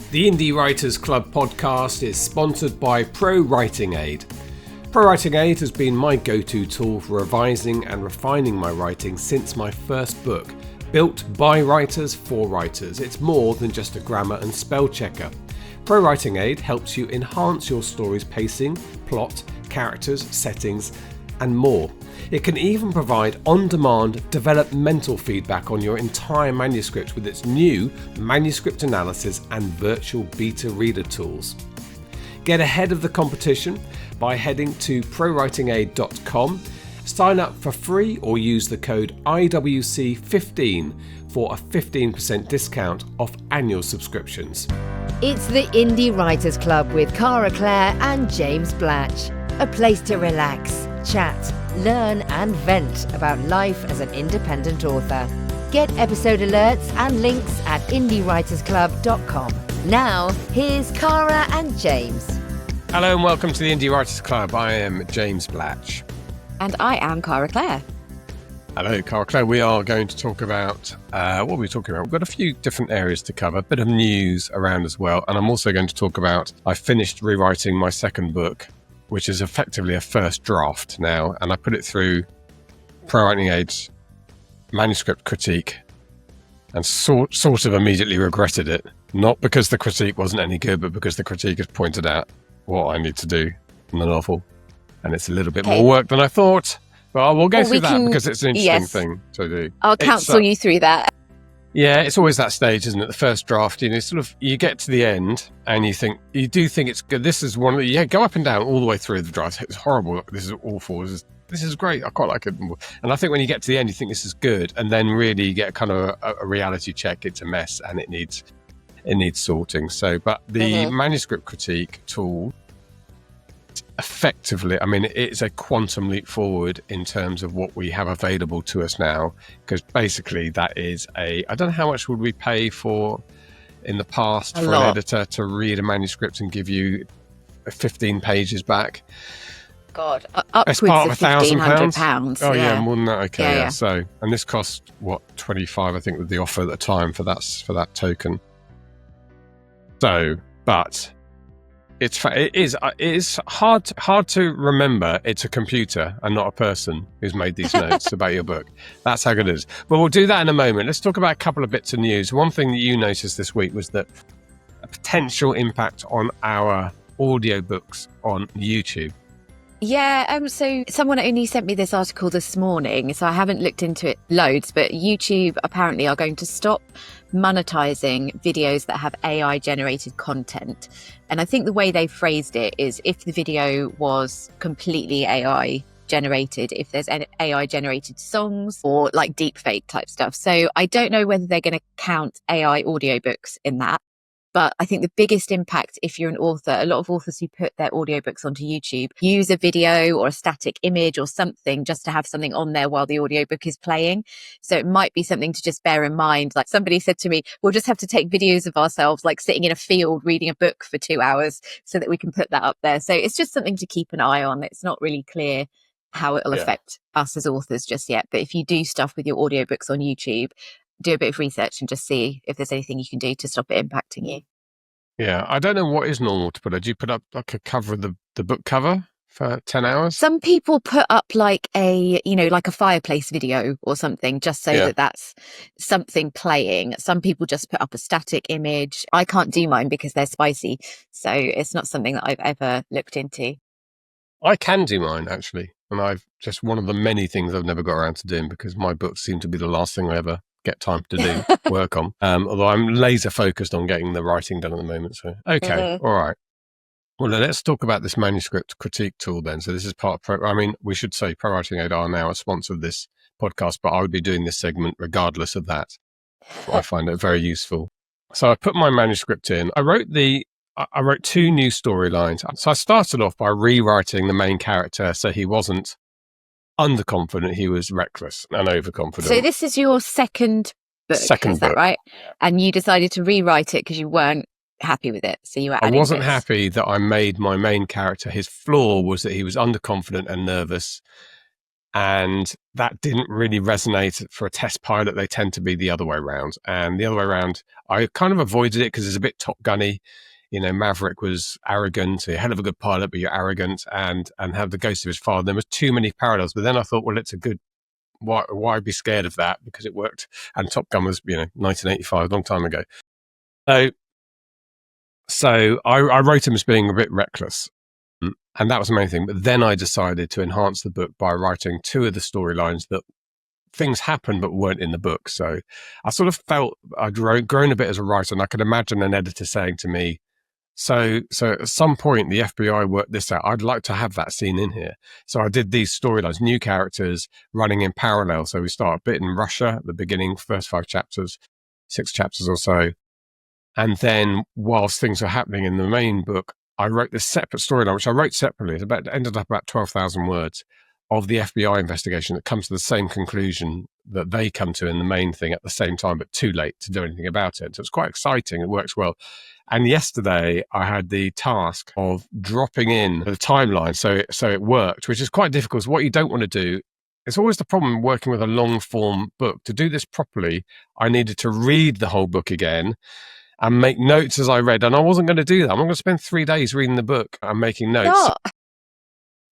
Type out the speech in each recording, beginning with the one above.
The Indie Writers Club podcast is sponsored by ProWritingAid. ProWritingAid has been my go-to tool for revising and refining my writing since my first book. Built by writers for writers, it's more than just a grammar and spell checker. ProWritingAid helps you enhance your story's pacing, plot, characters, settings, and more. It can even provide on-demand developmental feedback on your entire manuscript with its new manuscript analysis and virtual beta reader tools. Get ahead of the competition by heading to ProWritingAid.com, sign up for free or use the code IWC15 for a 15% discount off annual subscriptions. It's the Indie Writers Club with Cara, Claire and James Blatch. A place to relax, chat, learn and vent about life as an independent author. Get episode alerts and links at indiewritersclub.com. Now, here's Cara and James. Hello and welcome to the Indie Writers Club. I am James Blatch. And I am Cara Claire. Hello, Cara Claire. We are going to talk about, what are we talking about? We've got a few different areas to cover, a bit of news around as well. And I'm also going to talk about, I finished rewriting my second book, which is effectively a first draft now. And I put it through ProWritingAid's Manuscript Critique and sort of immediately regretted it. Not because the critique wasn't any good, but because the critique has pointed out what I need to do in the novel. And it's a little bit more work than I thought. But we'll go through that because it's an interesting thing to do. I'll counsel you through that. Yeah, it's always that stage, isn't it? The first draft, you get to the end and you do think it's good. This is one of the, go up and down all the way through the draft. It's horrible. This is awful. This is great. I quite like it. And I think when you get to the end, you think this is good. And then really you get kind of a reality check. It's a mess and it needs sorting. So, but the manuscript critique tool, effectively, I mean, it's a quantum leap forward in terms of what we have available to us now, because basically that is I don't know how much would we pay for in the past for an editor to read a manuscript and give you 15 pages back. God, upwards of £1,500. Oh yeah, more than that. Okay, yeah. So, and this cost what, 25, I think, was the offer at the time for that token. So, but it is hard to remember it's a computer and not a person who's made these notes about your book. That's how good it is. But we'll do that in a moment. Let's talk about a couple of bits of news. One thing that you noticed this week was that a potential impact on our audiobooks on YouTube. Yeah, so someone only sent me this article this morning, so I haven't looked into it loads, but YouTube apparently are going to stop monetizing videos that have AI generated content. And I think the way they phrased it is if the video was completely AI generated, if there's AI generated songs or like deepfake type stuff. So I don't know whether they're going to count AI audiobooks in that. But I think the biggest impact, if you're an author, a lot of authors who put their audiobooks onto YouTube use a video or a static image or something just to have something on there while the audiobook is playing. So it might be something to just bear in mind. Like somebody said to me, we'll just have to take videos of ourselves like sitting in a field reading a book for 2 hours so that we can put that up there. So it's just something to keep an eye on. It's not really clear how it'll affect us as authors just yet. But if you do stuff with your audiobooks on YouTube, do a bit of research and just see if there's anything you can do to stop it impacting you. Yeah, I don't know what is normal to put up. Do you put up like a cover of the book cover for 10 hours? Some people put up like a fireplace video or something just so that that's something playing. Some people just put up a static image. I can't do mine because they're spicy. So it's not something that I've ever looked into. I can do mine actually. And I've just one of the many things I've never got around to doing because my books seem to be the last thing I ever get time to do work on. Although I'm laser focused on getting the writing done at the moment. So, okay. All right. Well, let's talk about this manuscript critique tool then. So this is part of we should say ProWritingAid are now a sponsor of this podcast, but I would be doing this segment regardless of that. I find it very useful. So I put my manuscript in. I wrote 2 new storylines. So I started off by rewriting the main character so he wasn't underconfident, he was reckless and overconfident. So this is your second book, is that right? And you decided to rewrite it because you weren't happy with it, so you were adding I wasn't bits. happy that I made my main character, his flaw was that he was underconfident and nervous, And that didn't really resonate for a test pilot. They tend to be the other way around. And the other way around, I kind of avoided it because it's a bit Top Gunny. You know, Maverick was arrogant, a hell of a good pilot, but you're arrogant, and have the ghost of his father. There was too many parallels. But then I thought, well, it's a good, why be scared of that? Because it worked. And Top Gun was, 1985, a long time ago. So I wrote him as being a bit reckless. And that was the main thing. But then I decided to enhance the book by writing two of the storylines that things happened but weren't in the book. So I sort of felt I'd grown a bit as a writer, and I could imagine an editor saying to me, so at some point the FBI worked this out. I'd like to have that scene in here. So I did these storylines, new characters running in parallel. So we start a bit in Russia at the beginning, first 5 chapters, 6 chapters or so. And then whilst things are happening in the main book, I wrote this separate storyline, which I wrote separately. It ended up about 12,000 words of the FBI investigation that comes to the same conclusion that they come to in the main thing at the same time, but too late to do anything about it. So it's quite exciting. It works well. And yesterday I had the task of dropping in the timeline. So it worked, which is quite difficult. So what you don't want to do, it's always the problem working with a long form book. To do this properly, I needed to read the whole book again and make notes as I read. And I wasn't going to do that. I'm going to spend 3 days reading the book and making notes. Not.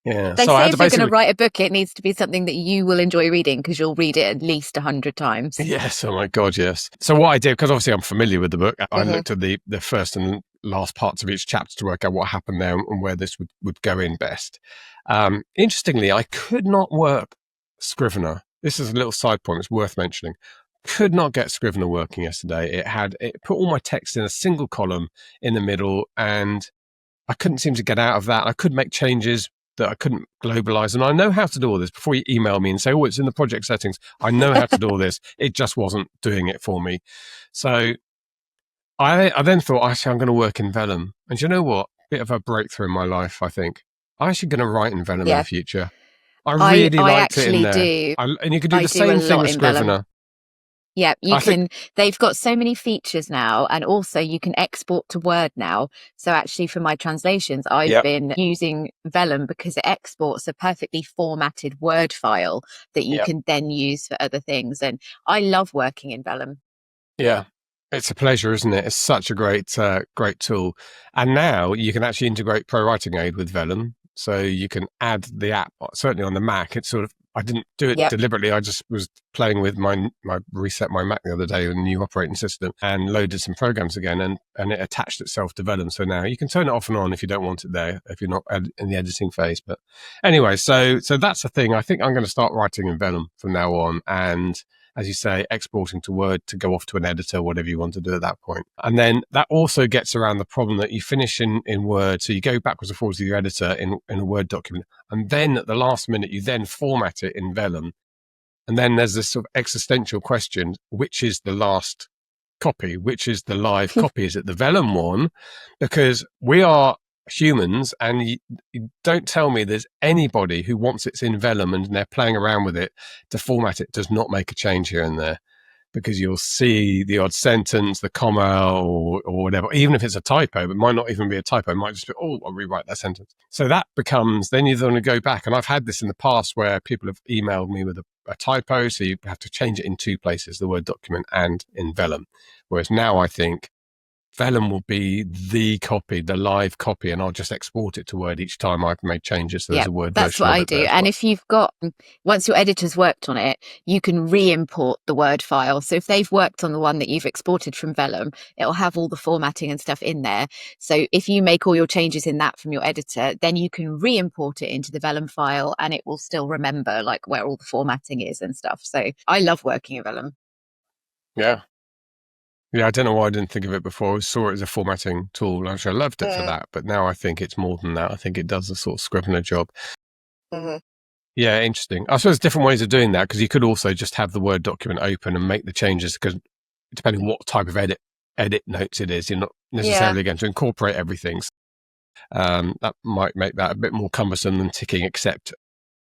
Yeah. They say if you're going to write a book, it needs to be something that you will enjoy reading, because you'll read it at least 100 times. Yes. Oh my God, yes. So what I did, because obviously I'm familiar with the book, I looked at the first and last parts of each chapter to work out what happened there and where this would go in best. Interestingly, I could not work Scrivener. This is a little side point. It's worth mentioning. Could not get Scrivener working yesterday. It put all my text in a single column in the middle, and I couldn't seem to get out of that. I could make changes that I couldn't globalize. And I know how to do all this. Before you email me and say, oh, it's in the project settings, I know how to do all this. It just wasn't doing it for me. So I then thought, actually, I'm going to work in Vellum. And you know what? Bit of a breakthrough in my life, I think. I'm actually going to write in Vellum in the future. I really liked it in there. And you can do the same thing with Scrivener. Yeah, they've got so many features now, and also you can export to Word now. So actually for my translations, I've been using Vellum because it exports a perfectly formatted Word file that you can then use for other things. And I love working in Vellum. Yeah. It's a pleasure, isn't it? It's such a great tool. And now you can actually integrate ProWritingAid with Vellum. So you can add the app, certainly on the Mac. It's sort of, I didn't do it deliberately. I just was playing with reset my Mac the other day with a new operating system and loaded some programs again, and it attached itself to Vellum. So now you can turn it off and on if you don't want it there, if you're not in the editing phase. But anyway, so that's the thing. I think I'm going to start writing in Vellum from now on, and as you say, exporting to Word to go off to an editor, whatever you want to do at that point. And then that also gets around the problem that you finish in Word. So you go backwards and forwards to your editor in a Word document. And then at the last minute, you then format it in Vellum. And then there's this sort of existential question, which is the last copy? Which is the live copy? Is it the Vellum one? Because we are humans, and you don't tell me there's anybody who wants it's in Vellum and they're playing around with it to format it, does not make a change here and there, because you'll see the odd sentence, the comma or whatever, even if it's a typo. It might not even be a typo. It might just be, I'll rewrite that sentence. So that becomes, then you want to go back. And I've had this in the past where people have emailed me with a typo, so you have to change it in 2 places, the Word document and in Vellum. Whereas now I think Vellum will be the copy, the live copy, and I'll just export it to Word each time I've made changes. So there's a Word version. That's what I do. And if you've got, once your editor's worked on it, you can re-import the Word file. So if they've worked on the one that you've exported from Vellum, it'll have all the formatting and stuff in there. So if you make all your changes in that from your editor, then you can re-import it into the Vellum file, and it will still remember like where all the formatting is and stuff. So I love working in Vellum. Yeah. Yeah, I don't know why I didn't think of it before. I saw it as a formatting tool. Actually, I loved it for that. But now I think it's more than that. I think it does a sort of Scrivener job. Yeah, interesting. I suppose different ways of doing that, because you could also just have the Word document open and make the changes, because depending what type of edit notes it is, you're not necessarily going to incorporate everything. That might make that a bit more cumbersome than ticking accept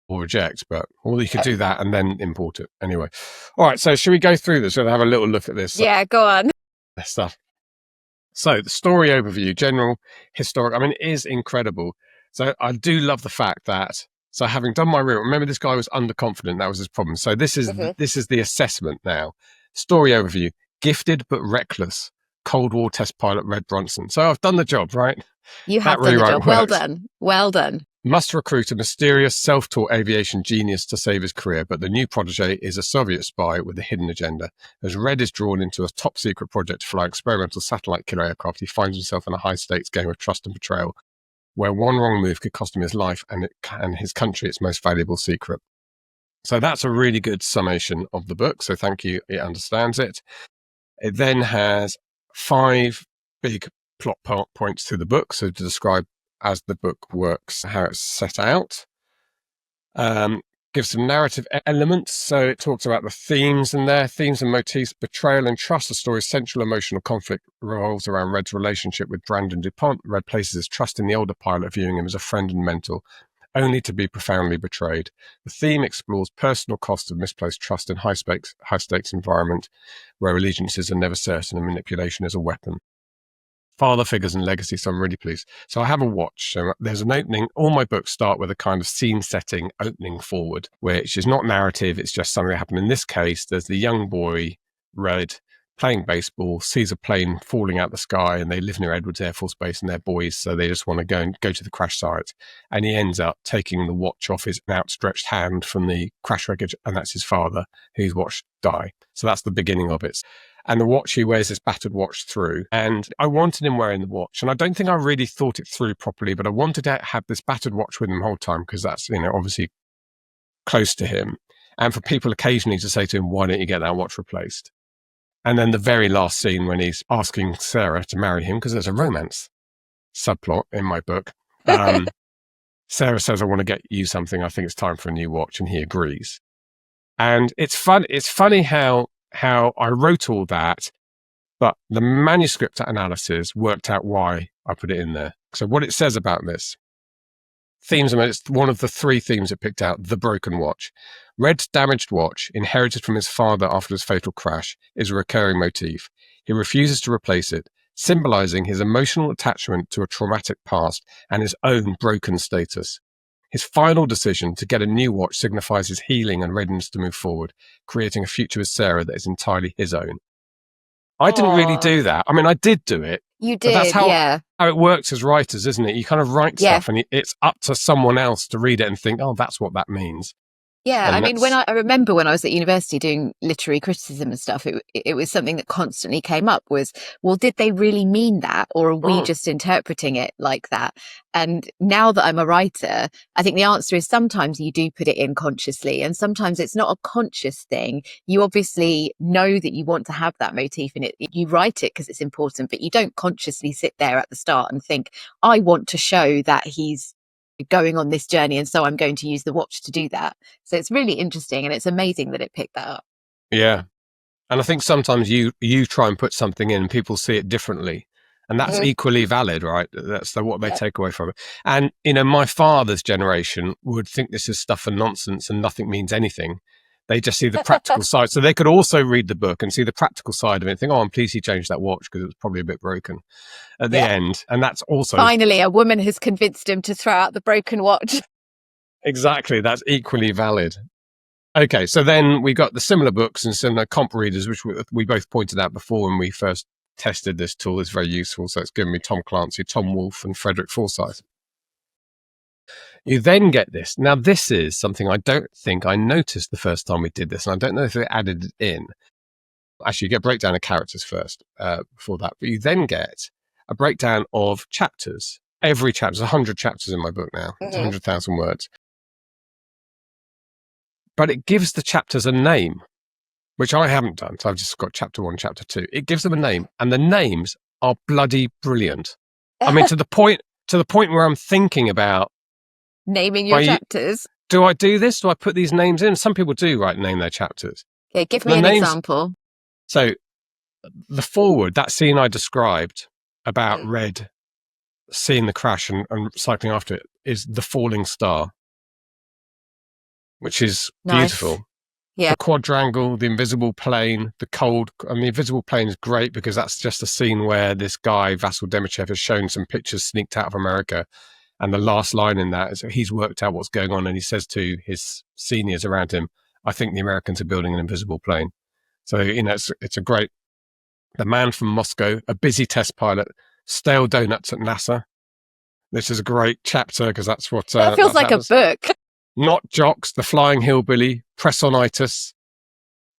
or reject, but you could do that and then import it anyway. All right, so should we go through this? We're going to have a little look at this. Yeah, go on. Stuff. So the story overview, general, historic, I mean, it is incredible. So I do love the fact that So having done my real, remember this guy was underconfident. That was his problem. So this is the assessment now. Story overview: gifted but reckless. Cold War test pilot Red Bronson. So I've done the job, right? You have done the job. Well done. Well done. Must recruit a mysterious, self-taught aviation genius to save his career, but the new protege is a Soviet spy with a hidden agenda. As Red is drawn into a top-secret project to fly experimental satellite killer aircraft, he finds himself in a high-stakes game of trust and betrayal, where one wrong move could cost him his life and his country its most valuable secret. So that's a really good summation of the book. So thank you. It understands it. It then has 5 big plot points to the book. So to describe as the book works, how it's set out. Gives some narrative elements. So it talks about the themes in there, themes and motifs, betrayal and trust. The story's central emotional conflict revolves around Red's relationship with Brandon DuPont. Red places his trust in the older pilot, viewing him as a friend and mentor, only to be profoundly betrayed. The theme explores personal costs of misplaced trust in high-stakes environment where allegiances are never certain and manipulation is a weapon. Father figures and legacy, so I'm really pleased. So I have a watch. So there's an opening. All my books start with a kind of scene-setting opening forward, which is not narrative. It's just something that happened. In this case, there's the young boy, Red, playing baseball, sees a plane falling out the sky, and they live near Edwards Air Force Base, and they're boys, so they just want to go to the crash site. And he ends up taking the watch off his outstretched hand from the crash wreckage, and that's his father, who's watched die. So that's the beginning of it. And the watch, he wears this battered watch through. And I wanted him wearing the watch. And I don't think I really thought it through properly, but I wanted to have this battered watch with him the whole time because that's, obviously close to him. And for people occasionally to say to him, why don't you get that watch replaced? And then the very last scene when he's asking Sarah to marry him, because there's a romance subplot in my book. Sarah says, I want to get you something. I think it's time for a new watch. And he agrees. And it's funny how I wrote all that, but the manuscript analysis worked out why I put it in there. So what it says about this, themes, it's one of the 3 themes it picked out: the broken watch. Red's damaged watch, inherited from his father after his fatal crash, is a recurring motif. He refuses to replace it, symbolizing his emotional attachment to a traumatic past and his own broken status. His final decision to get a new watch signifies his healing and readiness to move forward, creating a future with Sarah that is entirely his own. I didn't really do that. I mean, I did do it. You did, that's how yeah. How it works as writers, isn't it? You kind of write stuff and it's up to someone else to read it and think, oh, that's what that means. Yeah, I mean, I remember when I was at university doing literary criticism and stuff, it was something that constantly came up was, well, did they really mean that? Or are we just interpreting it like that? And now that I'm a writer, I think the answer is sometimes you do put it in consciously and sometimes it's not a conscious thing. You obviously know that you want to have that motif in it. You write it because it's important, but you don't consciously sit there at the start and think, I want to show that he's going on this journey and so I'm going to use the watch to do that. So it's really interesting and it's amazing that it picked that up. Yeah. And I think sometimes you try and put something in and people see it differently, and that's equally valid, right? That's what they take away from it. And my father's generation would think this is stuff and nonsense and nothing means anything. They just see the practical side. So they could also read the book and see the practical side of it and think, oh, I'm pleased he changed that watch because it was probably a bit broken at the end. And that's also... Finally, a woman has convinced him to throw out the broken watch. Exactly. That's equally valid. Okay, so then we got the similar books and similar comp readers, which we both pointed out before when we first tested this tool. It's very useful. So it's given me Tom Clancy, Tom Wolfe, and Frederick Forsyth. You then get this. Now, this is something I don't think I noticed the first time we did this, and I don't know if they added it in. Actually, you get a breakdown of characters first before that, but you then get a breakdown of chapters. Every chapter, there's 100 chapters in my book now. It's 100,000 words. But it gives the chapters a name, which I haven't done. So I've just got chapter 1, chapter 2. It gives them a name, and the names are bloody brilliant. I mean, to the point where I'm thinking about naming your chapters. Do I do this? Do I put these names in? Some people do, right, name their chapters. Okay, give me an example. So the forward, that scene I described about Red seeing the crash and cycling after it, is the falling star, which is beautiful. Yeah. The quadrangle, the invisible plane, the cold. I mean, the invisible plane is great because that's just a scene where this guy, Vasyl Demichev, has shown some pictures sneaked out of America. And the last line in that is he's worked out what's going on, and he says to his seniors around him, I think the Americans are building an invisible plane. So, it's a great, the man from Moscow, a busy test pilot, stale donuts at NASA. This is a great chapter because that's what... that feels like happens. A book. Not jocks, the flying hillbilly, pressonitis.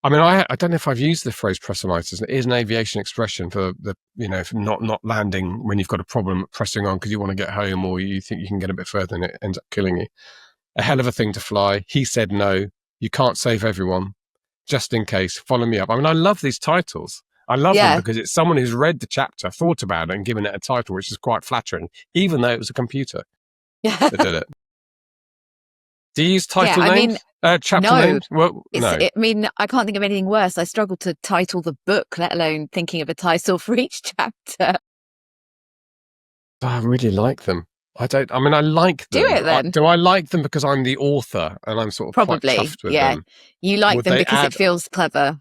I mean, I don't know if I've used the phrase pressonitis. It is an aviation expression for for not landing when you've got a problem, pressing on because you want to get home or you think you can get a bit further and it ends up killing you. A hell of a thing to fly. He said no. You can't save everyone. Just in case. Follow me up. I mean, I love these titles. I love them because it's someone who's read the chapter, thought about it and given it a title, which is quite flattering, even though it was a computer that did it. Do you use title names? Chapter names? Well, no. I mean, I can't think of anything worse. I struggle to title the book, let alone thinking of a title for each chapter. I really like them. I like them. Do it then. Do I like them because I'm the author and I'm sort of probably quite chuffed with them? You like them because it feels clever.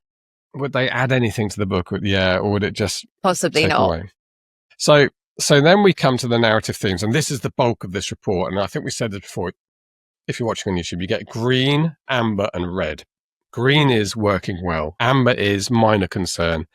Would they add anything to the book? Yeah, or would it just possibly take not? Away? So then we come to the narrative themes, and this is the bulk of this report. And I think we said it before. If you're watching on YouTube, you get green, amber, and red. Green is working well. Amber is minor concern,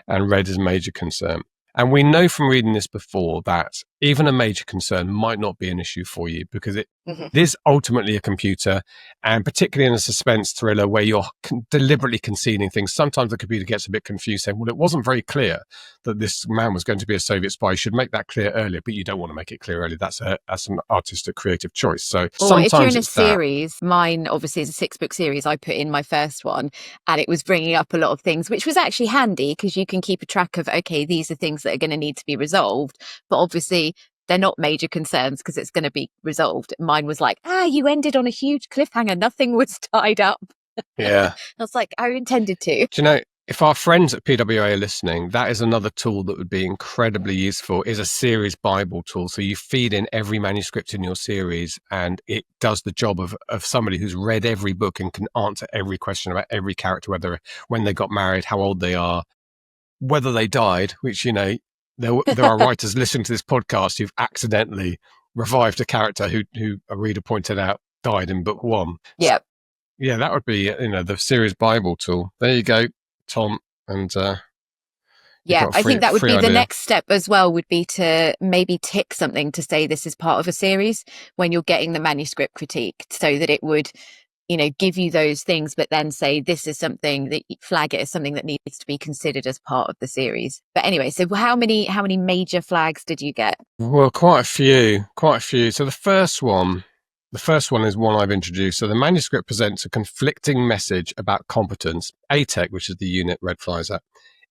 and red is major concern. And we know from reading this before that even a major concern might not be an issue for you because it is ultimately a computer, and particularly in a suspense thriller where you're deliberately conceding things. Sometimes the computer gets a bit confused saying, well, it wasn't very clear that this man was going to be a Soviet spy. You should make that clear earlier, but you don't want to make it clear earlier. That's an artistic creative choice. So sometimes if you're in a series, mine obviously is a 6-book series. I put in my first one and it was bringing up a lot of things, which was actually handy because you can keep a track of, okay, these are things that are going to need to be resolved. But obviously they're not major concerns because it's going to be resolved. Mine was like, you ended on a huge cliffhanger. Nothing was tied up. Yeah. I was like, I intended to. Do you know, if our friends at PWA are listening, that is another tool that would be incredibly useful, is a series Bible tool. So you feed in every manuscript in your series and it does the job of somebody who's read every book and can answer every question about every character, whether when they got married, how old they are, whether they died, which, there are writers listening to this podcast who've accidentally revived a character who a reader pointed out died in book 1. Yeah. Yeah, that would be, the series Bible tool. There you go, Tom. And I think that would be the next step as well, would be to maybe tick something to say this is part of a series when you're getting the manuscript critique, so that it would, give you those things, but then say this is something that flag it as something that needs to be considered as part of the series. But anyway, so how many major flags did you get? Well, quite a few. So the first one is one I've introduced. So the manuscript presents a conflicting message about competence. ATEC, which is the unit Red flies at,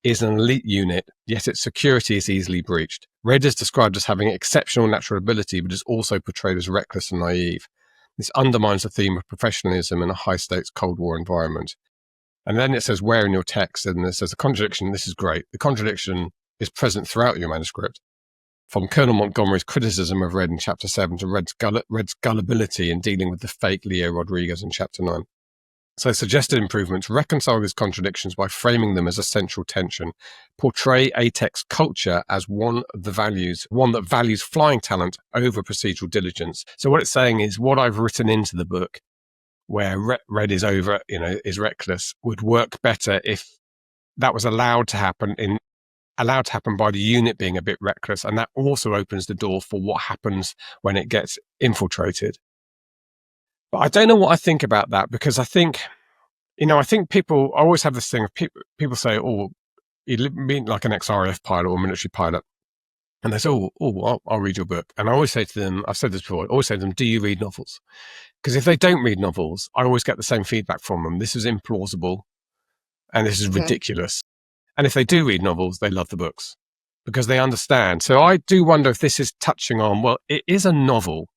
is an elite unit, yet its security is easily breached. Red is described as having exceptional natural ability, but is also portrayed as reckless and naive. This undermines the theme of professionalism in a high-stakes Cold War environment. And then it says where in your text, and it says a contradiction. This is great. The contradiction is present throughout your manuscript, from Colonel Montgomery's criticism of Red in Chapter 7 to Red's gullibility in dealing with the fake Leo Rodriguez in Chapter 9. So suggested improvements: reconcile these contradictions by framing them as a central tension. Portray ATEC's culture as one that values flying talent over procedural diligence. So what it's saying is what I've written into the book, where Red is is reckless, would work better if that was allowed to happen by the unit being a bit reckless. And that also opens the door for what happens when it gets infiltrated. But I don't know what I think about that, because I think people always have this thing of people say, oh, you mean like an ex-RAF pilot or military pilot. And they say, I'll read your book. And I always say to them, I've said this before, I always say to them, do you read novels? Because if they don't read novels, I always get the same feedback from them. This is implausible and this is ridiculous. And if they do read novels, they love the books because they understand. So I do wonder if this is touching on, well, it is a novel.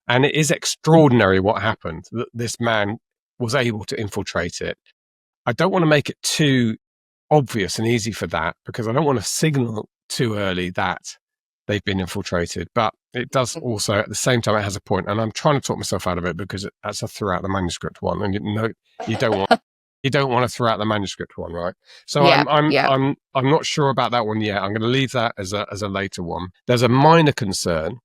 And it is extraordinary what happened, that this man was able to infiltrate it. I don't want to make it too obvious and easy for that, because I don't want to signal too early that they've been infiltrated. But it does also, at the same time, it has a point. And I'm trying to talk myself out of it because that's a throughout the manuscript one. And you don't want to throw out the manuscript one, right? So I'm not sure about that one yet. I'm going to leave that as a later one. There's a minor concern,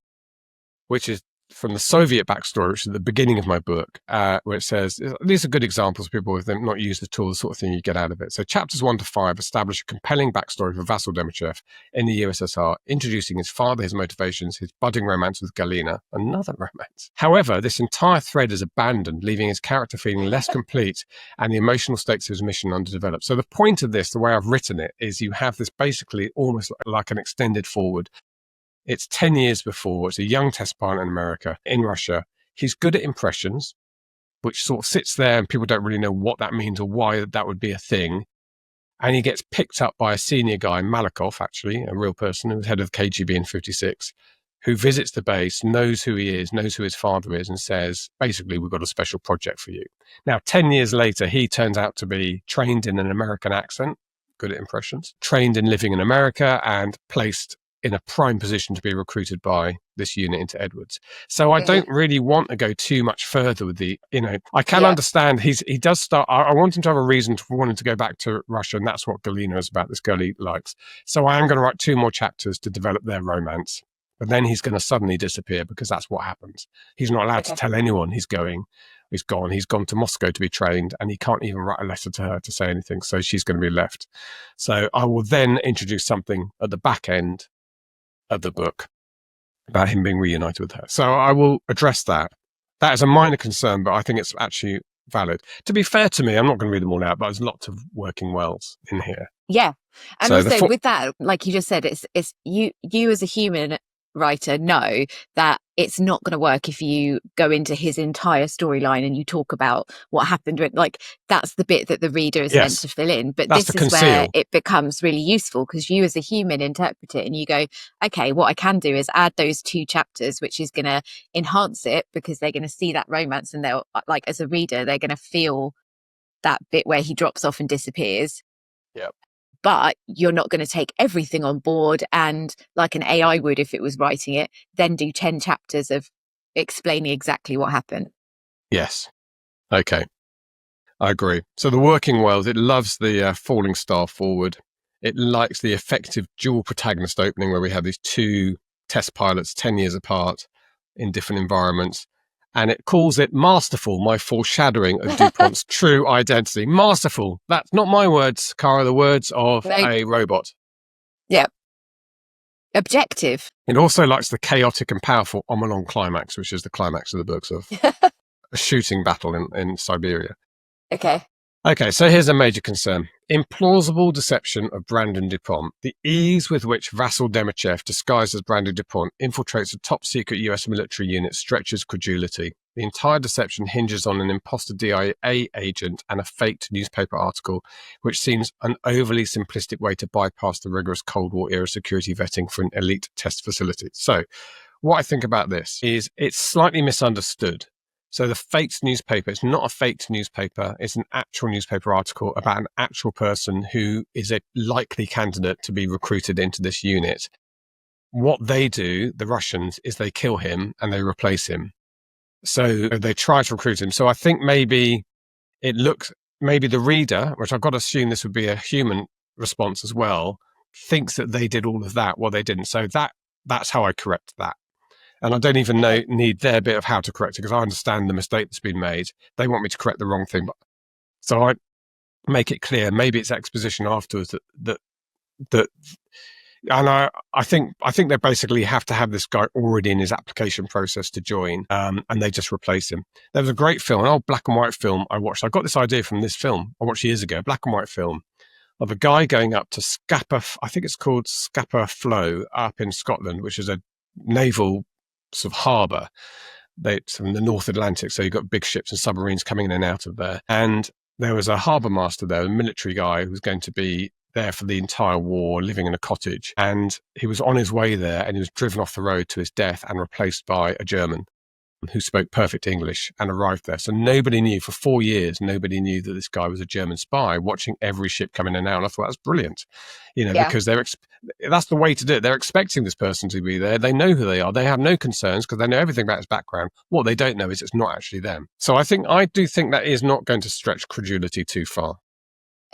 which is from the Soviet backstory, which is at the beginning of my book, where it says, these are good examples of people who have not used the tool, the sort of thing you get out of it. So chapters 1 to 5 establish a compelling backstory for Vasyl Demichev in the USSR, introducing his father, his motivations, his budding romance with Galina, another romance. However, this entire thread is abandoned, leaving his character feeling less complete and the emotional stakes of his mission underdeveloped. So the point of this, the way I've written it, is you have this basically almost like an extended forward. It's 10 years before. It's a young test pilot in America, in Russia. He's good at impressions, which sort of sits there and people don't really know what that means or why that would be a thing. And he gets picked up by a senior guy, Malikov, actually, a real person who was head of the KGB in 56, who visits the base, knows who he is, knows who his father is, and says, basically, we've got a special project for you. Now, 10 years later, he turns out to be trained in an American accent, good at impressions, trained in living in America, and placed in a prime position to be recruited by this unit into Edwards. So I don't really want to go too much further with the, I can understand he does start, I want him to have a reason for wanting to go back to Russia, and that's what Galina is about, this girl he likes. So I am going to write 2 more chapters to develop their romance, but then he's going to suddenly disappear because that's what happens. He's not allowed to tell anyone he's going. He's gone. He's gone to Moscow to be trained, and he can't even write a letter to her to say anything. So she's going to be left. So I will then introduce something at the back end of the book about him being reunited with her. So I will address that. That is a minor concern, but I think it's actually valid. To be fair to me, I'm not going to read them all out, but there's lots of working wells in here. Yeah. And So also with that, like you just said, it's you as a human writer know that it's not going to work if you go into his entire storyline and you talk about what happened. Like, that's the bit that the reader is meant to fill in. But this is where it becomes really useful, because you as a human interpret it and you go, okay, what I can do is add those 2 chapters, which is going to enhance it, because they're going to see that romance, and they'll, like, as a reader, they're going to feel that bit where he drops off and disappears. Yep. But you're not going to take everything on board and, like an AI would if it was writing it, then do 10 chapters of explaining exactly what happened. Yes. Okay. I agree. So the working world, it loves the falling star forward. It likes the effective dual protagonist opening where we have these 2 test pilots 10 years apart in different environments. And it calls it masterful, my foreshadowing of DuPont's true identity. Masterful. That's not my words, Cara, the words of a robot. Yeah. Objective. It also likes the chaotic and powerful Omelon climax, which is the climax of the books of a shooting battle in Siberia. Okay, so here's a major concern. Implausible deception of Brandon DuPont. The ease with which Vasyl Demichev, disguised as Brandon DuPont, infiltrates a top-secret US military unit stretches credulity. The entire deception hinges on an imposter DIA agent and a faked newspaper article, which seems an overly simplistic way to bypass the rigorous Cold War-era security vetting for an elite test facility. So, what I think about this is it's slightly misunderstood. So the faked newspaper, it's not a faked newspaper, it's an actual newspaper article about an actual person who is a likely candidate to be recruited into this unit. What they do, the Russians, is they kill him and they replace him. So they try to recruit him. So I think maybe maybe the reader, which I've got to assume this would be a human response as well, thinks that they did all of that. Well, they didn't. So that's how I correct that. And I don't even need their bit of how to correct it, because I understand the mistake that's been made. They want me to correct the wrong thing. So I make it clear. Maybe it's exposition afterwards that and I think they basically have to have this guy already in his application process to join, and they just replace him. There was a great film, an old black and white film I watched. I got this idea from this film I watched years ago, a black and white film of a guy going up to Scapa, I think it's called Scapa Flow, up in Scotland, which is a naval sort of harbour. It's in the North Atlantic, so you've got big ships and submarines coming in and out of there. And there was a harbour master there, a military guy who was going to be there for the entire war, living in a cottage. And he was on his way there, and he was driven off the road to his death and replaced by a German who spoke perfect English and arrived there. So nobody knew, for 4 years, nobody knew that this guy was a German spy, watching every ship come in and out. And I thought, that's brilliant, because that's the way to do it. They're expecting this person to be there. They know who they are. They have no concerns because they know everything about his background. What they don't know is it's not actually them. So I do think that is not going to stretch credulity too far.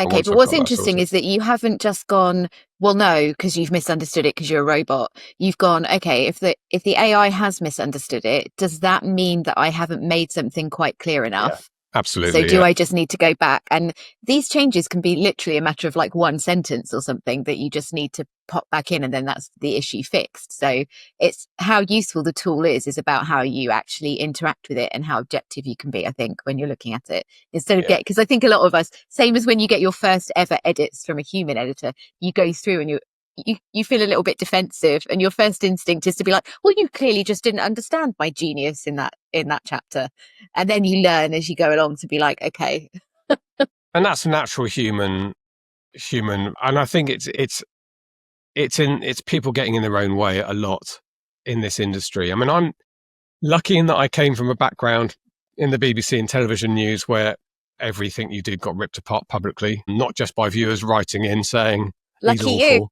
Okay, but what's interesting is that you haven't just gone, well, no, because you've misunderstood it because you're a robot. You've gone, okay, if the AI has misunderstood it, does that mean that I haven't made something quite clear enough? Absolutely. So do I just need to go back? And these changes can be literally a matter of like one sentence or something that you just need to pop back in, and then that's the issue fixed. So it's how useful the tool is about how you actually interact with it and how objective you can be, I think, when you're looking at it. Instead of because I think a lot of us, same as when you get your first ever edits from a human editor, you go through and you feel a little bit defensive, and your first instinct is to be like, well, you clearly just didn't understand my genius in that chapter, and then you learn as you go along to be like, okay. And that's a natural human, and I think it's people getting in their own way a lot in this industry. I mean, I'm lucky in that I came from a background in the BBC and television news where everything you did got ripped apart publicly, not just by viewers writing in saying he's Lucky awful. you.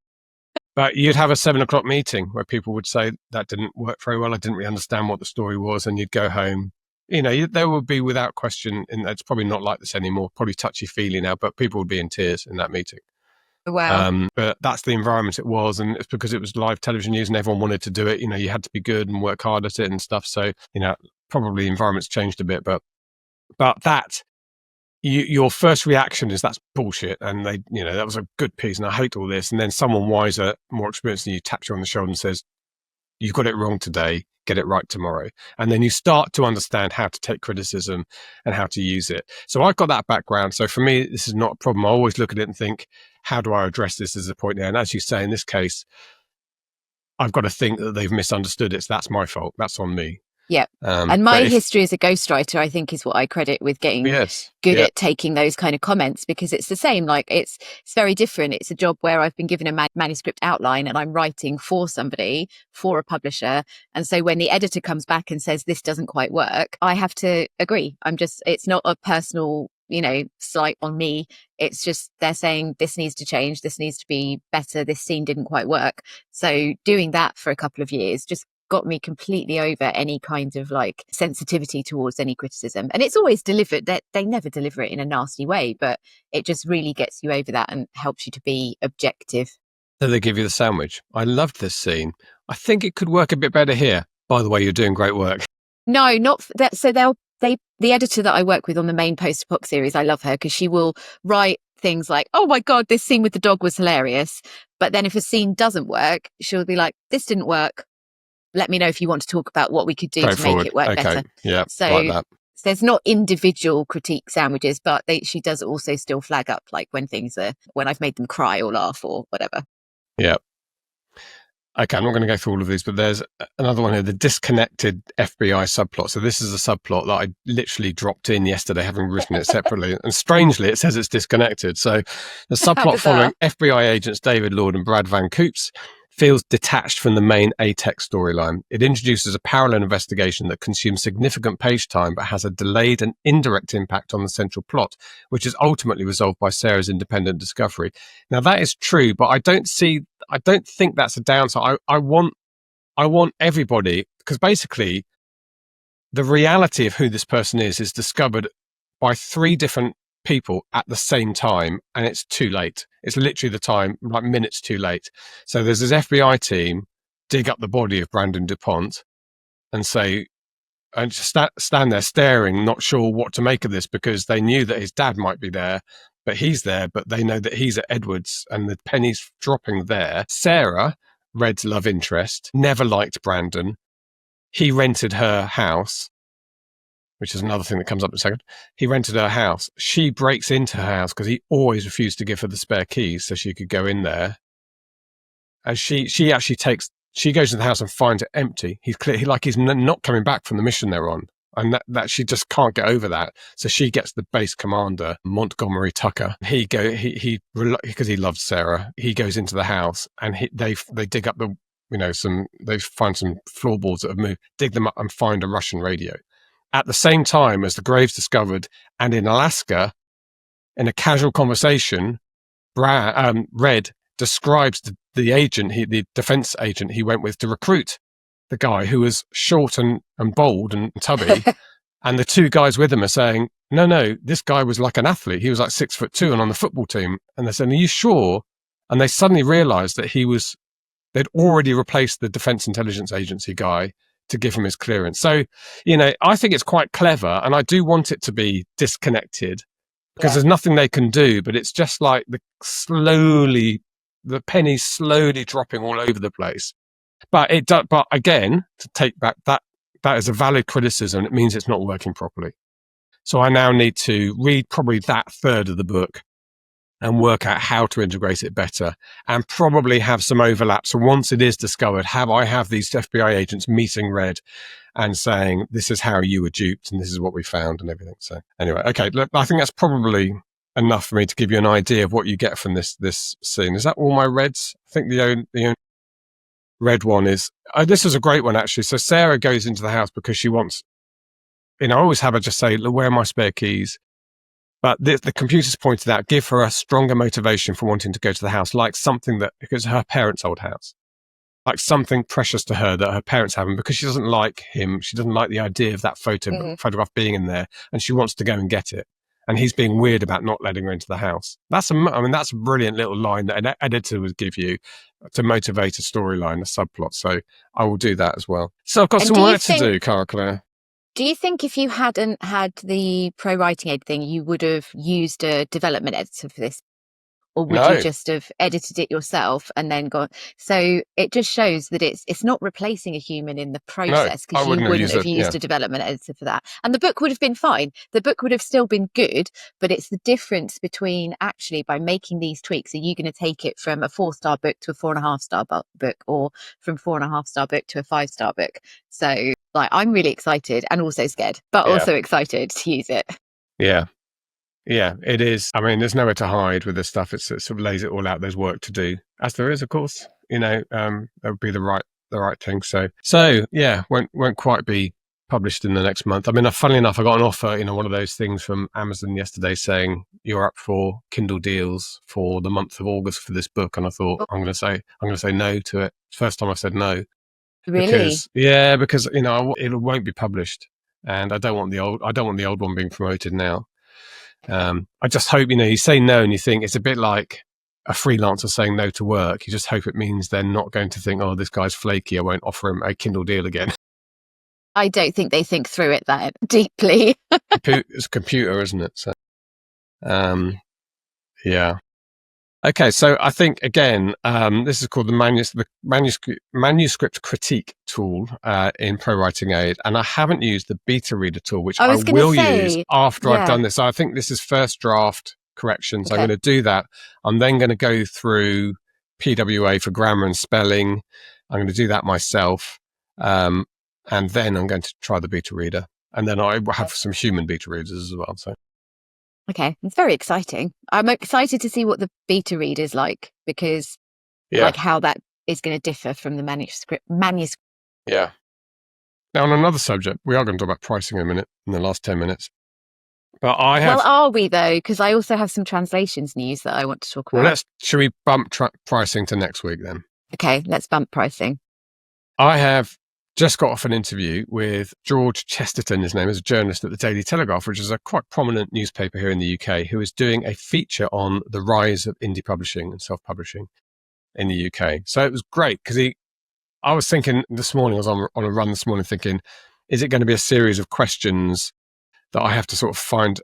But you'd have a 7 o'clock meeting where people would say that didn't work very well. I didn't really understand what the story was. And you'd go home. There would be without question, and it's probably not like this anymore, probably touchy-feely now, but people would be in tears in that meeting. Wow. But that's the environment it was. And it's because it was live television news and everyone wanted to do it. You had to be good and work hard at it and stuff. So, probably the environment's changed a bit. But that, your first reaction is that's bullshit, and that was a good piece, and I hate all this. And then someone wiser, more experienced than you taps you on the shoulder and says, "You got it wrong today. Get it right tomorrow." And then you start to understand how to take criticism and how to use it. So I've got that background. So for me, this is not a problem. I always look at it and think, how do I address this as a point there? And as you say, in this case, I've got to think that they've misunderstood it. So that's my fault. That's on me. Yeah. And my history as a ghostwriter, I think, is what I credit with getting good at taking those kind of comments, because it's the same. Like it's very different. It's a job where I've been given a manuscript outline and I'm writing for somebody, for a publisher. And so when the editor comes back and says, this doesn't quite work, I have to agree. It's not a personal, slight on me. It's just they're saying this needs to change. This needs to be better. This scene didn't quite work. So doing that for a couple of years just got me completely over any kind of like sensitivity towards any criticism. And it's always delivered. They never deliver it in a nasty way, but it just really gets you over that and helps you to be objective. So they give you the sandwich. I loved this scene. I think it could work a bit better here. By the way, you're doing great work. No, not that. So the editor that I work with on the main post-apoc series, I love her because she will write things like, oh my God, this scene with the dog was hilarious. But then if a scene doesn't work, she'll be like, this didn't work. Let me know if you want to talk about what we could do to make it work better. Yeah, so like that. There's not individual critique sandwiches, but she does also still flag up like when I've made them cry or laugh or whatever. Yeah. Okay, I'm not going to go through all of these, but there's another one here, the disconnected FBI subplot. So this is a subplot that I literally dropped in yesterday, having written it separately. And strangely, it says it's disconnected. So the subplot following FBI agents David Lord and Brad Van Coops feels detached from the main ATEX storyline. It introduces a parallel investigation that consumes significant page time but has a delayed and indirect impact on the central plot, which is ultimately resolved by Sarah's independent discovery. Now that is true, but I don't think that's a downside. I want everybody, because basically the reality of who this person is discovered by 3 different people at the same time, and it's too late. It's literally the time, like minutes too late. So there's this FBI team dig up the body of Brandon DuPont and say, and just stand there staring, not sure what to make of this, because they knew that his dad might be there, but he's there, but they know that he's at Edwards and the penny's dropping there. Sarah, Red's love interest, never liked Brandon. He rented her house, which is another thing that comes up in a second. He rented her house. She breaks into her house because he always refused to give her the spare keys so she could go in there. And she goes to the house and finds it empty. He's not coming back from the mission they're on. And that she just can't get over that. So she gets the base commander, Montgomery Tucker. He because he loves Sarah, he goes into the house and they dig up they find some floorboards that have moved, dig them up and find a Russian radio. At the same time as the grave's discovered, and in Alaska, in a casual conversation, Red describes the agent, the defense agent he went with to recruit the guy who was short and bald and tubby, And the two guys with him are saying, no, this guy was like an athlete. He was like 6'2" and on the football team. And they're saying, are you sure? And they suddenly realized that they'd already replaced the Defense Intelligence Agency guy to give him his clearance. So, I think it's quite clever, and I do want it to be disconnected because there's nothing they can do, but it's just like the pennies slowly dropping all over the place. But again, to take back that is a valid criticism. It means it's not working properly. So I now need to read probably that third of the book and work out how to integrate it better, and probably have some overlaps. So once it is discovered, I have these FBI agents meeting Red and saying, this is how you were duped and this is what we found and everything. So anyway, okay, look, I think that's probably enough for me to give you an idea of what you get from this scene. Is that all my reds? I think the only red one is, this is a great one actually. So Sarah goes into the house because she wants, I always have her just say, look, where are my spare keys? But the computer's pointed out, give her a stronger motivation for wanting to go to the house, like something because her parents' old house, like something precious to her that her parents have, and because she doesn't like him, she doesn't like the idea of that photograph being in there, and she wants to go and get it. And he's being weird about not letting her into the house. That's a brilliant little line that an editor would give you to motivate a storyline, a subplot. So I will do that as well. So I've got some work to do, Cara Claire. Do you think if you hadn't had the ProWritingAid thing, you would have used a development editor for this? Or would you just have edited it yourself and then gone? So it just shows that it's not replacing a human in the process, because you wouldn't have used a development editor for that. And the book would have been fine. The book would have still been good, but it's the difference between actually, by making these tweaks, are you going to take it from a 4-star book to a 4.5-star book, or from 4.5-star book to a 5-star book? So I'm really excited and also scared, but also excited to use it. Yeah. Yeah, it is. There's nowhere to hide with this stuff. It sort of lays it all out. There's work to do, as there is, of course. That would be the right thing. So yeah, won't quite be published in the next month. Funnily enough, I got an offer, one of those things from Amazon yesterday saying you're up for Kindle deals for the month of August for this book, and I thought I'm going to say no to it. First time I said no. Really? Because it won't be published, and I don't want the old one being promoted now. I just hope, you say no and you think it's a bit like a freelancer saying no to work. You just hope it means they're not going to think, oh, this guy's flaky, I won't offer him a Kindle deal again. I don't think they think through it that deeply. It's a computer, isn't it? So, yeah. Okay, so I think, again, this is called the Manuscript Critique tool in ProWritingAid, and I haven't used the beta reader tool, which I will use after I've done this. So I think this is first draft corrections. Okay. I'm going to do that. I'm then going to go through PWA for grammar and spelling. I'm going to do that myself, and then I'm going to try the beta reader, and then I will have some human beta readers as well. So. Okay, it's very exciting. I'm excited to see what the beta read is like, because how that is going to differ from the manuscript. Yeah. Now, on another subject, we are going to talk about pricing in the last 10 minutes. But Well, are we though? Because I also have some translations news that I want to talk about. Well, should we bump pricing to next week then? Okay, let's bump pricing. I have just got off an interview with George Chesterton, his name is, a journalist at the Daily Telegraph, which is a quite prominent newspaper here in the UK, who is doing a feature on the rise of indie publishing and self-publishing in the UK. So it was great because I was thinking this morning, I was on a run this morning thinking, is it going to be a series of questions that I have to sort of find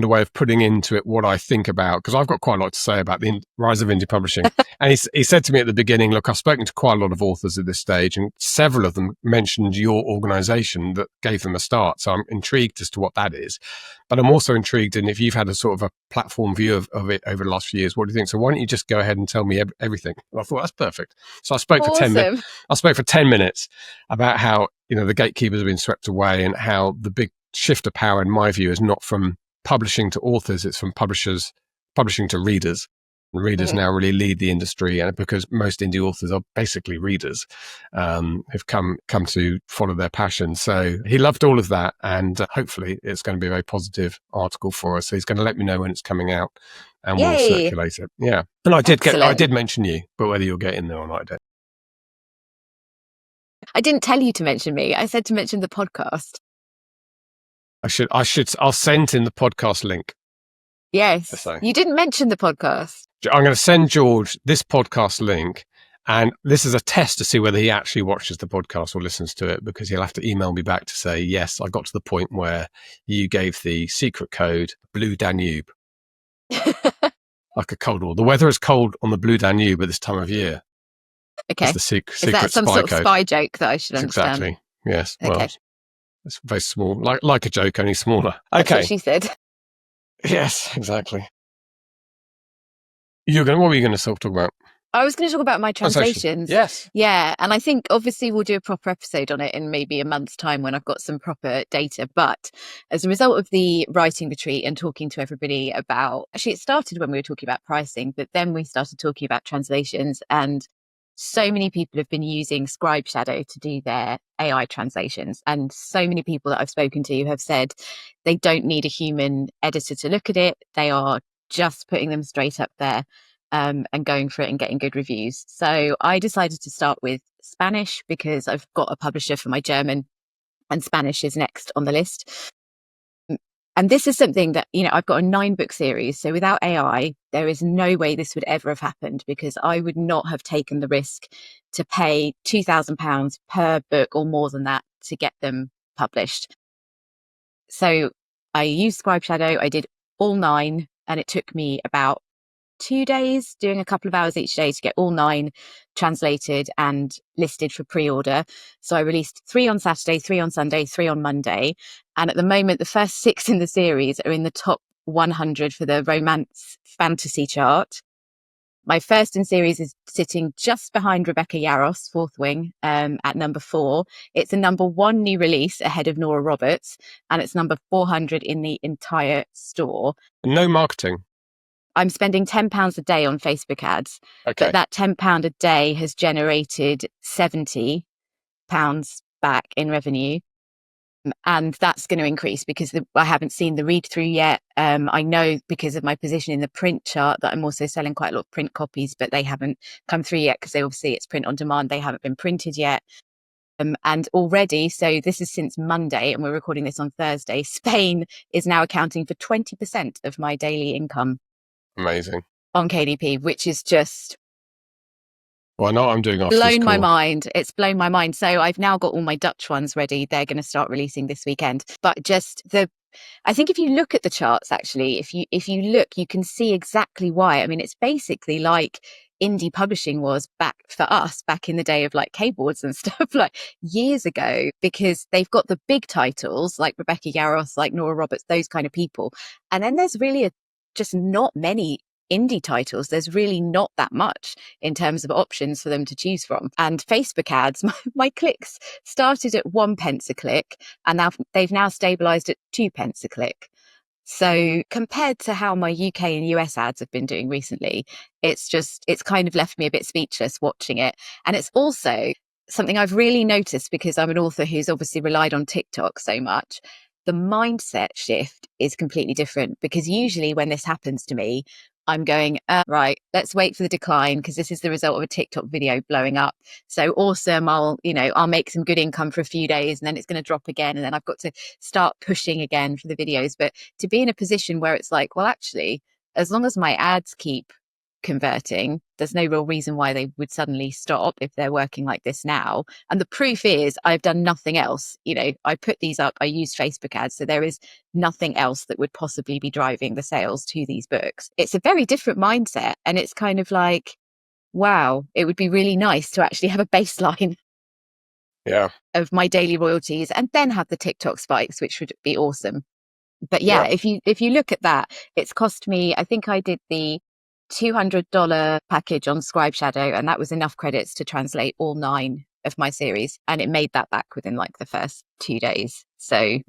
a way of putting into it what I think about? Because I've got quite a lot to say about the rise of indie publishing. And he said to me at the beginning, look, I've spoken to quite a lot of authors at this stage, and several of them mentioned your organization that gave them a start. So I'm intrigued as to what that is. But I'm also intrigued in if you've had a sort of a platform view of it over the last few years. What do you think? So why don't you just go ahead and tell me everything? And I thought, that's perfect. So I spoke for 10 minutes. I spoke for 10 minutes about how, the gatekeepers have been swept away, and how the big shift of power, in my view, is not from publishing to authors, it's from publishing to readers. And readers now really lead the industry, and because most indie authors are basically readers, have come to follow their passion. So he loved all of that, and hopefully it's going to be a very positive article for us. So he's going to let me know when it's coming out, and we'll circulate it. Yeah, and I did mention you, but whether you'll get in there or not, I don't. I didn't tell you to mention me. I said to mention the podcast. I'll send in the podcast link. Yes. So. You didn't mention the podcast. I'm going to send George this podcast link, and this is a test to see whether he actually watches the podcast or listens to it, because he'll have to email me back to say, yes, I got to the point where you gave the secret code Blue Danube. Like a cold war. The weather is cold on the Blue Danube at this time of year. Okay. It's the secret is that some spy sort of code. Spy joke that I should understand? Exactly. Yes. Okay. Well, it's very small, like a joke, only smaller. That's okay. what she said. Yes, exactly. What were you going to talk about? I was going to talk about my translations. Yes. Yeah. And I think obviously we'll do a proper episode on it in maybe a month's time when I've got some proper data. But as a result of the writing retreat and talking to everybody about, actually it started when we were talking about pricing, but then we started talking about translations, and so many people have been using Scribe Shadow to do their AI translations. And so many people that I've spoken to have said they don't need a human editor to look at it. They are just putting them straight up there. And going for it and getting good reviews. So I decided to start with Spanish because I've got a publisher for my German, and Spanish is next on the list. And this is something that, I've got a 9-book series. So without AI, there is no way this would ever have happened, because I would not have taken the risk to pay £2,000 per book or more than that to get them published. So I used Scribe Shadow. I did all 9, and it took me about 2 days, doing a couple of hours each day to get all 9 translated and listed for pre-order. So I released 3 on Saturday, 3 on Sunday, 3 on Monday. And at the moment, the first 6 in the series are in the top 100 for the romance fantasy chart. My first in series is sitting just behind Rebecca Yarros, Fourth Wing, at number 4. It's a number 1 new release ahead of Nora Roberts, and it's number 400 in the entire store. No marketing. I'm spending £10 a day on Facebook ads, okay. But that £10 a day has generated £70 back in revenue. And that's going to increase because I haven't seen the read through yet. I know because of my position in the print chart that I'm also selling quite a lot of print copies, but they haven't come through yet because obviously it's print on demand. They haven't been printed yet. And already, so this is since Monday and we're recording this on Thursday, Spain is now accounting for 20% of my daily income. Amazing. On KDP, which is just well, I know what I'm doing after blown this my call. mind. It's blown my mind. So I've now got all my Dutch ones ready. They're going to start releasing this weekend. But just I think if you look at the charts, actually, if you look, you can see exactly why. I mean, it's basically like indie publishing was back for us back in the day of like keyboards and stuff, like years ago, because they've got the big titles like Rebecca Yarros, like Nora Roberts, those kind of people. And then there's really just not many indie titles. There's really not that much in terms of options for them to choose from. And Facebook ads, my clicks started at 1 pence a click, and now they've now stabilized at 2 pence a click. So compared to how my UK and US ads have been doing recently, it's kind of left me a bit speechless watching it. And it's also something I've really noticed because I'm an author who's obviously relied on TikTok so much. The mindset shift is completely different, because usually when this happens to me, I'm going, right, let's wait for the decline because this is the result of a TikTok video blowing up. So awesome. I'll make some good income for a few days and then it's going to drop again. And then I've got to start pushing again for the videos. But to be in a position where it's like, well, actually, as long as my ads keep converting, there's no real reason why they would suddenly stop if they're working like this now. And the proof is I've done nothing else. I put these up, I use Facebook ads, so there is nothing else that would possibly be driving the sales to these books. It's a very different mindset, and it's kind of like, wow, it would be really nice to actually have a baseline of my daily royalties and then have the TikTok spikes, which would be awesome. But if you look at that, it's cost me, I think I did the $200 package on Scribe Shadow, and that was enough credits to translate all 9 of my series, and it made that back within like the first 2 days. So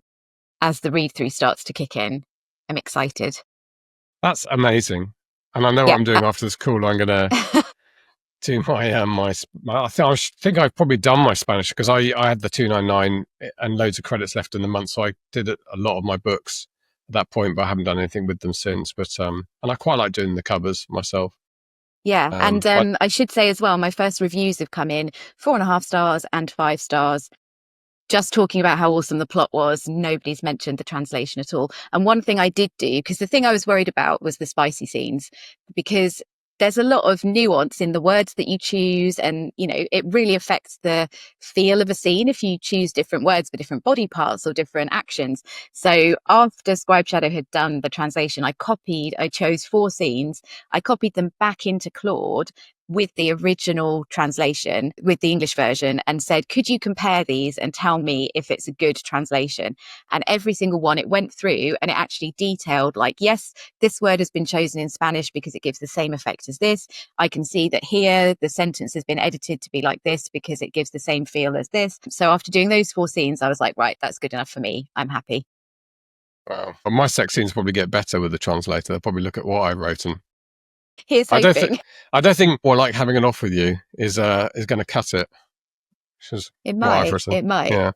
as the read through starts to kick in, I'm excited. That's amazing. And I know what I'm doing after this call. I'm gonna do my I think I've probably done my Spanish because I had the 299 and loads of credits left in the month, so I did a lot of my books at that point, but I haven't done anything with them since. But and I quite like doing the covers myself. And I should say as well, my first reviews have come in 4.5 stars and 5 stars. just talking about how awesome the plot was. Nobody's mentioned the translation at all. And one thing I did do, because the thing I was worried about was the spicy scenes, because there's a lot of nuance in the words that you choose, and it really affects the feel of a scene if you choose different words for different body parts or different actions. So after Scribe Shadow had done the translation, I chose 4 scenes, I copied them back into Claude with the original translation, with the English version, and said, could you compare these and tell me if it's a good translation? And every single one, it went through and it actually detailed, like, yes, this word has been chosen in Spanish because it gives the same effect as this. I can see that here the sentence has been edited to be like this because it gives the same feel as this. So after doing those 4 scenes, I was like, right, that's good enough for me. I'm happy. Wow. But my sex scenes probably get better with the translator. They'll probably look at what I wrote and Here's hoping. I don't think more like having an off with you is going to cut it. It might. Yeah.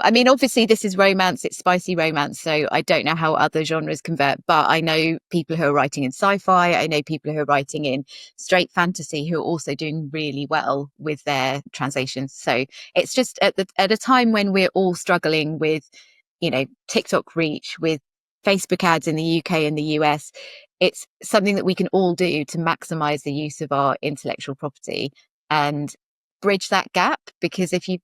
I mean, obviously this is romance, it's spicy romance, so I don't know how other genres convert, but I know people who are writing in sci-fi, I know people who are writing in straight fantasy who are also doing really well with their translations. So it's just at a time when we're all struggling with, TikTok reach, with Facebook ads in the UK and the US, it's something that we can all do to maximize the use of our intellectual property and bridge that gap. Because if you've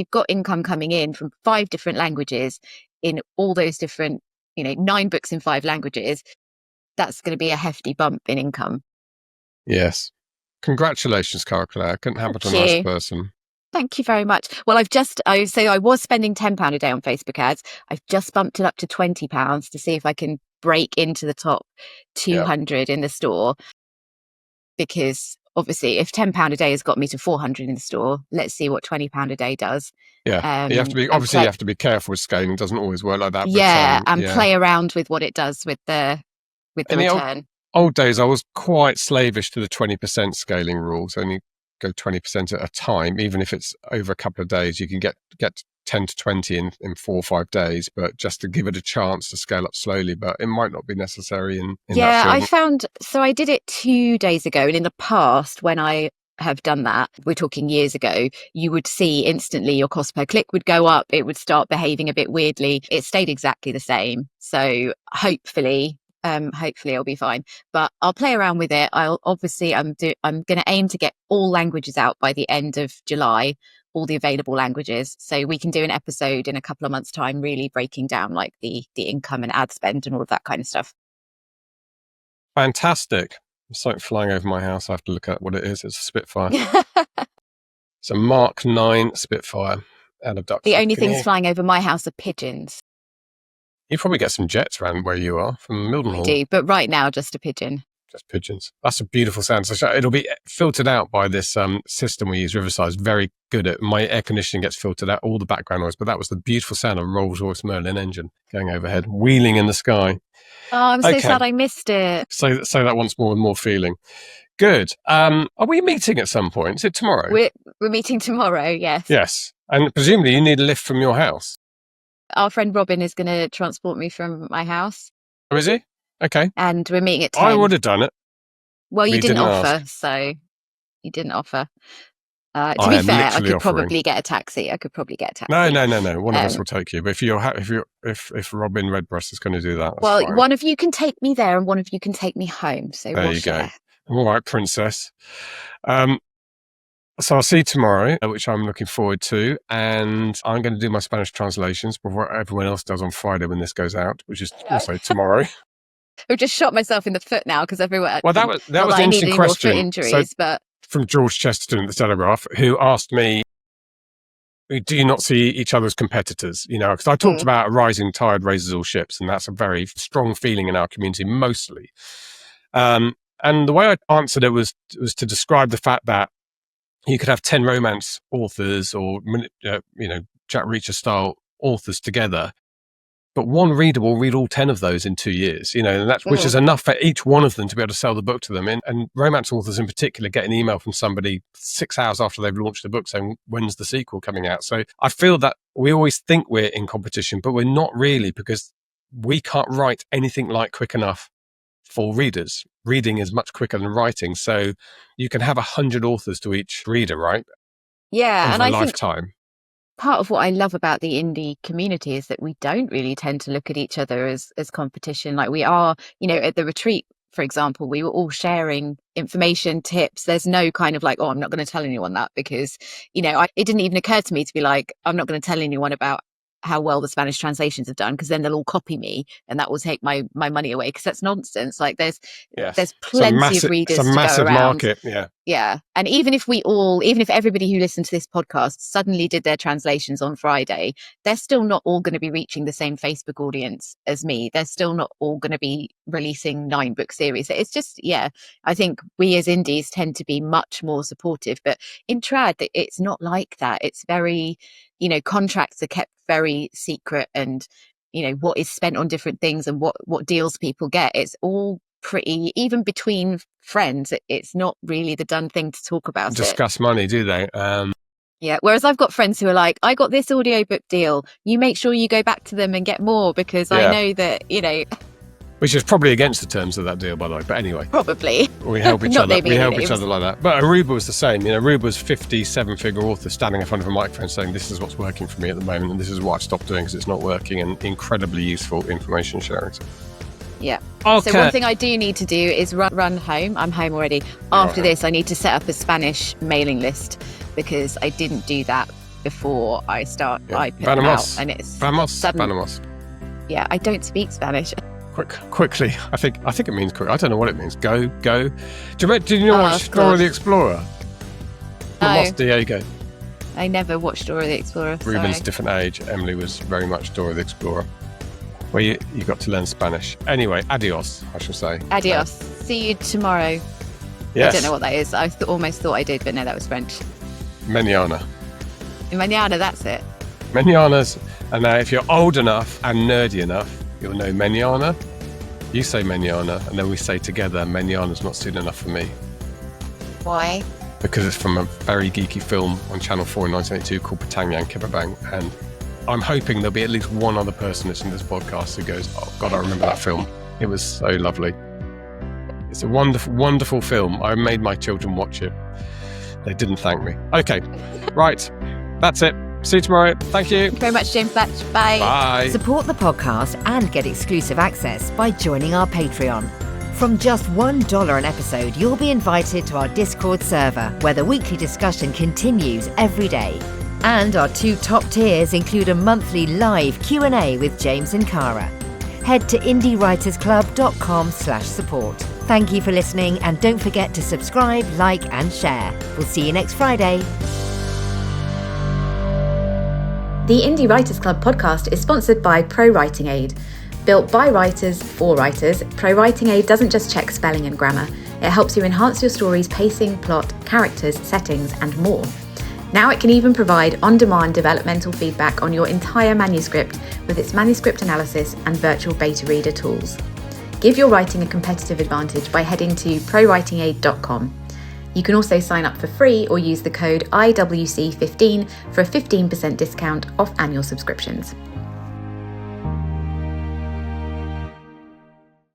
got income coming in from 5 different languages in all those different 9 books in 5 languages, that's going to be a hefty bump in income. Yes, congratulations, Cara Claire. Couldn't happen to a nice person. Thank you very much. Well, I was spending £10 a day on Facebook ads. I've just bumped it up to £20 to see if I can break into the top 200 in the store, because obviously if £10 a day has got me to 400 in the store, let's see what £20 a day does. Yeah, you have to be careful with scaling. It doesn't always work like that. But, play around with what it does with the return. Old days, I was quite slavish to the 20% scaling rules. Only go 20% at a time, even if it's over a couple of days. You can get 10 to 20 in 4 or 5 days, but just to give it a chance to scale up slowly. But it might not be necessary in that field. I did it 2 days ago, and in the past when I have done that, we're talking years ago, you would see instantly your cost per click would go up. It would start behaving a bit weirdly. It stayed exactly the same. So hopefully I'll be fine, but I'll play around with it. I'm going to aim to get all languages out by the end of July, all the available languages, so we can do an episode in a couple of months' time, really breaking down like the income and ad spend and all of that kind of stuff. Fantastic. There's something flying over my house. I have to look at what it is. It's a Spitfire. It's a Mark 9 Spitfire out of Duxford. The only things flying over my house are pigeons. You probably get some jets around where you are from Mildenhall. I do, but right now just a pigeon. Just pigeons. That's a beautiful sound. So it'll be filtered out by this system we use, Riverside. It's very good at. My air conditioning gets filtered out, all the background noise, but that was the beautiful sound of a Rolls-Royce Merlin engine going overhead, wheeling in the sky. Oh, I'm so sad I missed it. Say that once more with more feeling. Good. Are we meeting at some point? Is it tomorrow? We're meeting tomorrow, yes. Yes. And presumably you need a lift from your house. Our friend Robin is going to transport me from my house. Oh, is he? Okay. And we're meeting at 10. I would have done it. Well, you didn't offer, so you didn't offer. To be fair, I could probably get a taxi. No. One of us will take you. But if Robin Redbreast is going to do that, that's fine. One of you can take me there, and one of you can take me home. So there you go. All right, princess. So I'll see you tomorrow, which I'm looking forward to, and I'm going to do my Spanish translations before everyone else does on Friday when this goes out, which is also tomorrow. I've just shot myself in the foot now because everyone. Well, that was an interesting question. Foot injuries, but from George Chesterton at the Telegraph, who asked me, "Do you not see each other as competitors?" Because I talked about a rising tide raises all ships, and that's a very strong feeling in our community, mostly. And the way I answered it was to describe the fact that you could have 10 romance authors or, Jack Reacher style authors together, but one reader will read all 10 of those in 2 years, and which is enough for each one of them to be able to sell the book to them. And romance authors in particular get an email from somebody 6 hours after they've launched the book saying, when's the sequel coming out? So I feel that we always think we're in competition, but we're not really, because we can't write anything like quick enough for readers. Reading is much quicker than writing. So you can have 100 authors to each reader, right? Yeah. Over and a I lifetime. think part of what I love about the indie community is that we don't really tend to look at each other as competition. Like we are, at the retreat, for example, we were all sharing information, tips. There's no kind of like, oh, I'm not going to tell anyone that because, it didn't even occur to me to be like, I'm not going to tell anyone about how well the Spanish translations have done because then they'll all copy me and that will take my money away, because that's nonsense. Like there's plenty of readers to go around. Market, yeah. And even if everybody who listened to this podcast suddenly did their translations on Friday, they're still not all going to be reaching the same Facebook audience as me. They're still not all going to be releasing 9-book series. It's just, I think we as indies tend to be much more supportive, but in trad, it's not like that. It's very, contracts are kept very secret, and, what is spent on different things and what deals people get. It's all pretty, even between friends, it's not really the done thing to talk about. Discuss money, do they? Yeah. Whereas I've got friends who are like, I got this audiobook deal. You make sure you go back to them and get more because I know that, Which is probably against the terms of that deal, by the way. But anyway, probably we help each other. We help each other like that. But Aruba was the same. Aruba's 57-figure author standing in front of a microphone saying, "This is what's working for me at the moment, and this is what I've stopped doing because it's not working." And incredibly useful information sharing. Yeah. Okay. So one thing I do need to do is run home. I'm home already. After this, I need to set up a Spanish mailing list because I didn't do that before I start. Yeah. I put them out, and it's Vamos. Yeah, I don't speak Spanish. Quickly. I think it means quick. I don't know what it means. Go. Did you watch Dora the Explorer? No. Diego. I never watched Dora the Explorer. Ruben's different age. Emily was very much Dora the Explorer. Well, you got to learn Spanish. Anyway, adios, I shall say. Adios. See you tomorrow. Yes. I don't know what that is. I almost thought I did, but no, that was French. Mañana, that's it. Mañana's. And now if you're old enough and nerdy enough, you'll know mañana. You say mañana, and then we say together, mañana's not soon enough for me. Why? Because it's from a very geeky film on Channel 4 in 1982 called Patang Kibabang, and I'm hoping there'll be at least one other person listening to this podcast who goes, "Oh God, I remember that film. It was so lovely." It's a wonderful, wonderful film. I made my children watch it. They didn't thank me. Okay, right. That's it. See you tomorrow. Thank you. Thank you very much, James Blatch. Bye. Bye. Support the podcast and get exclusive access by joining our Patreon. From just $1 an episode, you'll be invited to our Discord server, where the weekly discussion continues every day. And our 2 top tiers include a monthly live Q&A with James and Cara. Head to indiewritersclub.com/support. Thank you for listening, and don't forget to subscribe, like and share. We'll see you next Friday. The Indie Writers Club podcast is sponsored by ProWritingAid. Built by writers for writers, ProWritingAid doesn't just check spelling and grammar. It helps you enhance your story's pacing, plot, characters, settings, and more. Now it can even provide on-demand developmental feedback on your entire manuscript with its manuscript analysis and virtual beta reader tools. Give your writing a competitive advantage by heading to ProWritingAid.com. You can also sign up for free or use the code IWC15 for a 15% discount off annual subscriptions.